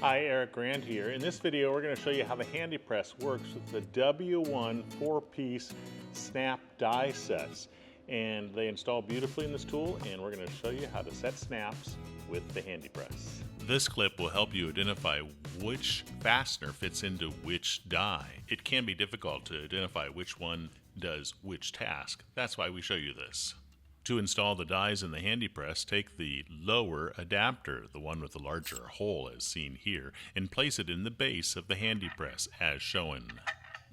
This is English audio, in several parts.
Hi, Eric Grant here. In this video, we're going to show you how the HandyPress works with the W-1 4-piece snap die sets. And they install beautifully in this tool, and we're going to show you how to set snaps with the HandyPress. This clip will help you identify which fastener fits into which die. It can be difficult to identify which one does which task. That's why we show you this. To install the dies in the HandyPress, take the lower adapter, the one with the larger hole as seen here, and place it in the base of the HandyPress as shown.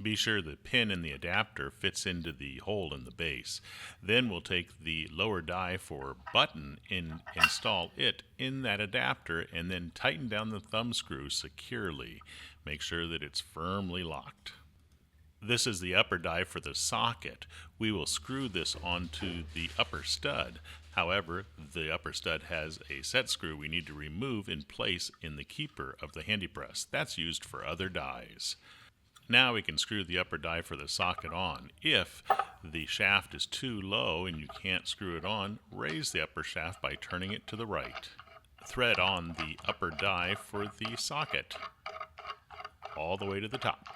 Be sure the pin in the adapter fits into the hole in the base. Then we'll take the lower die for button and install it in that adapter, and then tighten down the thumb screw securely. Make sure that it's firmly locked. This is the upper die for the socket. We will screw this onto the upper stud. However, the upper stud has a set screw we need to remove and place in the keeper of the HandyPress. That's used for other dies. Now we can screw the upper die for the socket on. If the shaft is too low and you can't screw it on, raise the upper shaft by turning it to the right. Thread on the upper die for the socket all the way to the top.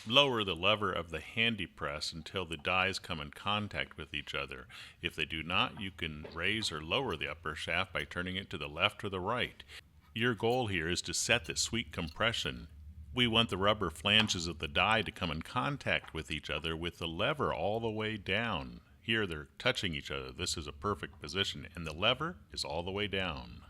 Lower the lever of the HandyPress until the dies come in contact with each other. If they do not, you can raise or lower the upper shaft by turning it to the left or the right. Your goal here is to set the sweet compression. We want the rubber flanges of the die to come in contact with each other with the lever all the way down. Here they're touching each other. This is a perfect position, and the lever is all the way down.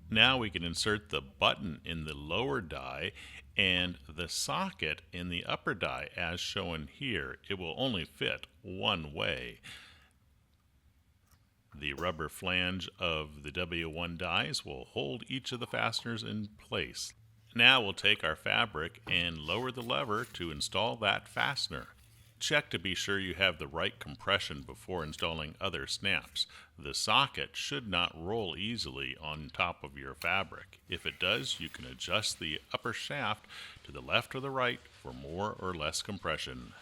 Now we can insert the button in the lower die and the socket in the upper die as shown here. It will only fit one way. The rubber flange of the W1 dies will hold each of the fasteners in place. Now we'll take our fabric and lower the lever to install that fastener. Check to be sure you have the right compression before installing other snaps. The socket should not roll easily on top of your fabric. If it does, you can adjust the upper shaft to the left or the right for more or less compression.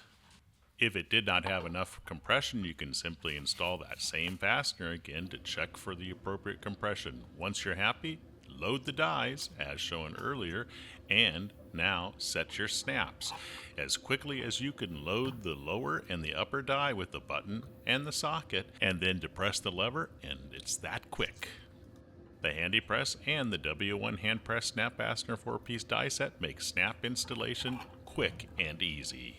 If it did not have enough compression, you can simply install that same fastener again to check for the appropriate compression. Once you're happy, load the dies as shown earlier, and now set your snaps. As quickly as you can load the lower and the upper die with the button and the socket, and then depress the lever, and it's that quick. The HandyPress and the W1 hand press snap fastener 4-piece die set make snap installation quick and easy.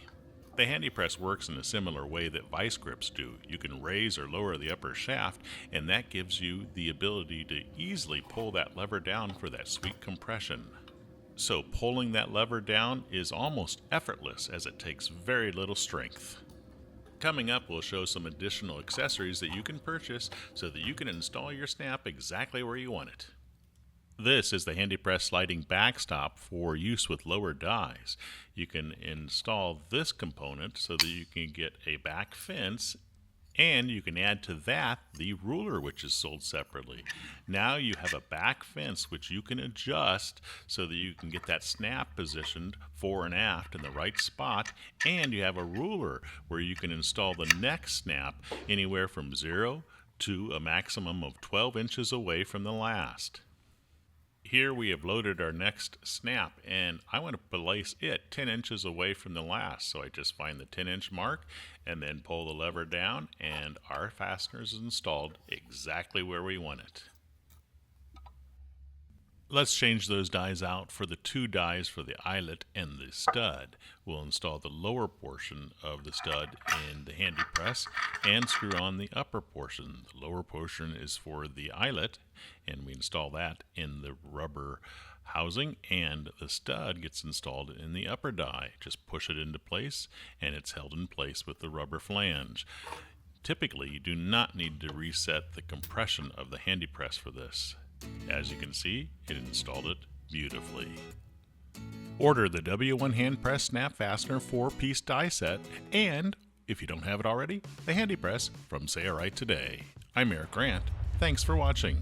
The HandyPress works in a similar way that vice grips do. You can raise or lower the upper shaft, and that gives you the ability to easily pull that lever down for that sweet compression. So pulling that lever down is almost effortless as it takes very little strength. Coming up, we'll show some additional accessories that you can purchase so that you can install your snap exactly where you want it. This is the HandyPress sliding backstop for use with lower dies. You can install this component so that you can get a back fence, and you can add to that the ruler, which is sold separately. Now you have a back fence which you can adjust so that you can get that snap positioned fore and aft in the right spot, and you have a ruler where you can install the next snap anywhere from 0 to a maximum of 12 inches away from the last. Here we have loaded our next snap, and I want to place it 10 inches away from the last. So I just find the 10-inch mark and then pull the lever down, and our fastener is installed exactly where we want it. Let's change those dies out for the two dies for the eyelet and the stud. We'll install the lower portion of the stud in the HandyPress and screw on the upper portion. The lower portion is for the eyelet, and we install that in the rubber housing, and the stud gets installed in the upper die. Just push it into place, and it's held in place with the rubber flange. Typically, you do not need to reset the compression of the HandyPress for this. As you can see, it installed it beautifully. Order the W1 hand press snap fastener 4-piece die set, and, if you don't have it already, the HandyPress from Sailrite today. I'm Eric Grant. Thanks for watching.